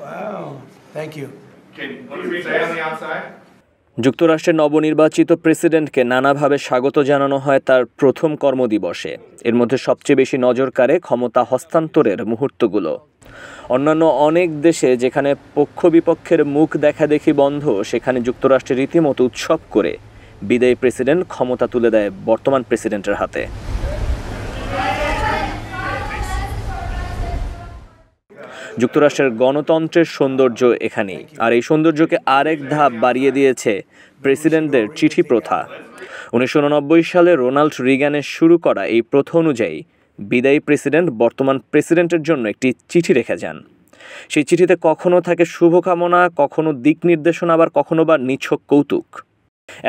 Wow. Thank you. What do you say on the outside? যুক্তরাষ্ট্রের নবনির্বাচিত প্রেসিডেন্টকে নানাভাবে স্বাগত জানানো হয় তার প্রথম কর্মদিবসে। এর মধ্যে সবচেয়ে বেশি নজর কাড়ে ক্ষমতা হস্তান্তরের মুহূর্তগুলো। অন্যান্য অনেক দেশে যেখানে পক্ষ বিপক্ষের মুখ দেখাদেখি বন্ধ, সেখানে যুক্তরাষ্ট্রে রীতিমতো উৎসব করে বিদায়ী প্রেসিডেন্ট ক্ষমতা তুলে দেয় বর্তমান প্রেসিডেন্টের হাতে। যুক্তরাষ্ট্রের গণতন্ত্রের সৌন্দর্য এখানেই, আর এই সৌন্দর্যকে আরেক ধাপ বাড়িয়ে দিয়েছে প্রেসিডেন্টদের চিঠি প্রথা। 1989 সালে রোনাল্ড রিগানের শুরু করা এই প্রথা অনুযায়ী বিদায়ী প্রেসিডেন্ট বর্তমান প্রেসিডেন্টের জন্য একটি চিঠি রেখে যান। সেই চিঠিতে কখনো থাকে শুভকামনা, কখনো দিক নির্দেশনা, আবার কখনো বা নিছক কৌতুক।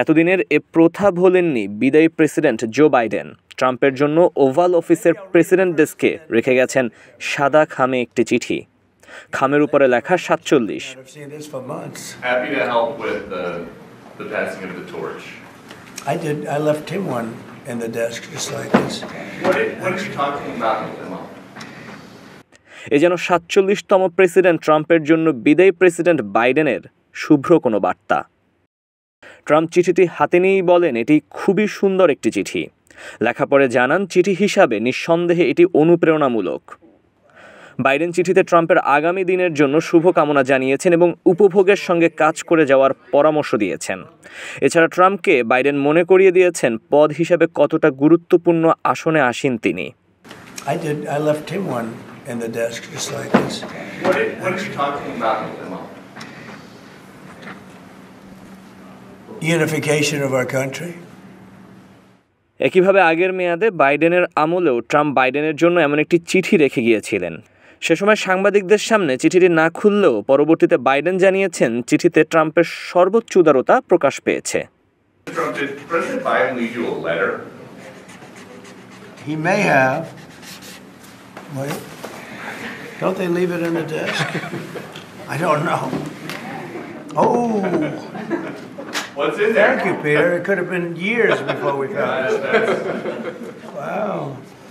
এতদিনের এ প্রথা ভোলেননি বিদায়ী প্রেসিডেন্ট জো বাইডেন। ট্রাম্পের জন্য ওভাল অফিসের প্রেসিডেন্ট ডেস্কে রেখে গেছেন সাদা খামে একটি চিঠি। খামের উপরে লেখা 47। Happy to help with the passing of the torch. I left him one in the desk just like this. What are you talking about with him? এ যেন 47তম প্রেসিডেন্ট ট্রাম্পের জন্য বিদায়ী প্রেসিডেন্ট বাইডেনের শুভ্র কোনো বার্তা। ট্রাম্প চিঠিটি হাতে নিয়েই বলেন, এটি খুবই সুন্দর একটি চিঠি। লেখা পরে জানান, চিঠি হিসাবে নিঃসন্দেহে এটি অনুপ্রেরণামূলক। বাইডেন চিঠিতে ট্রাম্পের আগামী দিনের জন্য শুভকামনা জানিয়েছেন এবং উপভোগের সঙ্গে কাজ করে যাওয়ার পরামর্শ দিয়েছেন। এছাড়া ট্রাম্পকে বাইডেন মনে করিয়ে দিয়েছেন পদ হিসাবে কতটা গুরুত্বপূর্ণ আসনে আসীন তিনি। I left him one in the desk just like this. What are you talking about with him? Unification of our country. একইভাবে আগের মেয়াদে বাইডেনের আমলেও ট্রাম্প বাইডেনের জন্য এমন একটি চিঠি রেখে গিয়েছিলেন। সে সময় সাংবাদিকদের সামনে চিঠিটি না খুললেও পরবর্তীতে বাইডেন জানিয়েছেন চিঠিতে ট্রাম্পের সর্বোচ্চ উদারতা প্রকাশ পেয়েছে। Did President Biden leave you a letter? He may have. Wait. Don't they leave it in the desk? I don't know. Oh. What's in there? Thank you, Peter. It could have been years before we found it. Wow.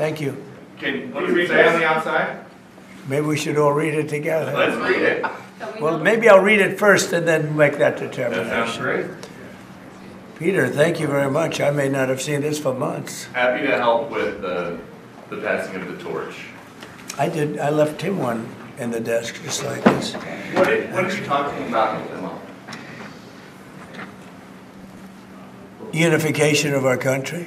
Thank you. What do you say on the outside? Maybe we should all read it together. Let's read it. Well, maybe I'll read it first and then make that That determination. sounds great. Peter, thank you very much. I may not have seen this for months. Happy to help with the passing of the torch. I left him one in the desk just like this. What are you talking about with him? Unification of our country.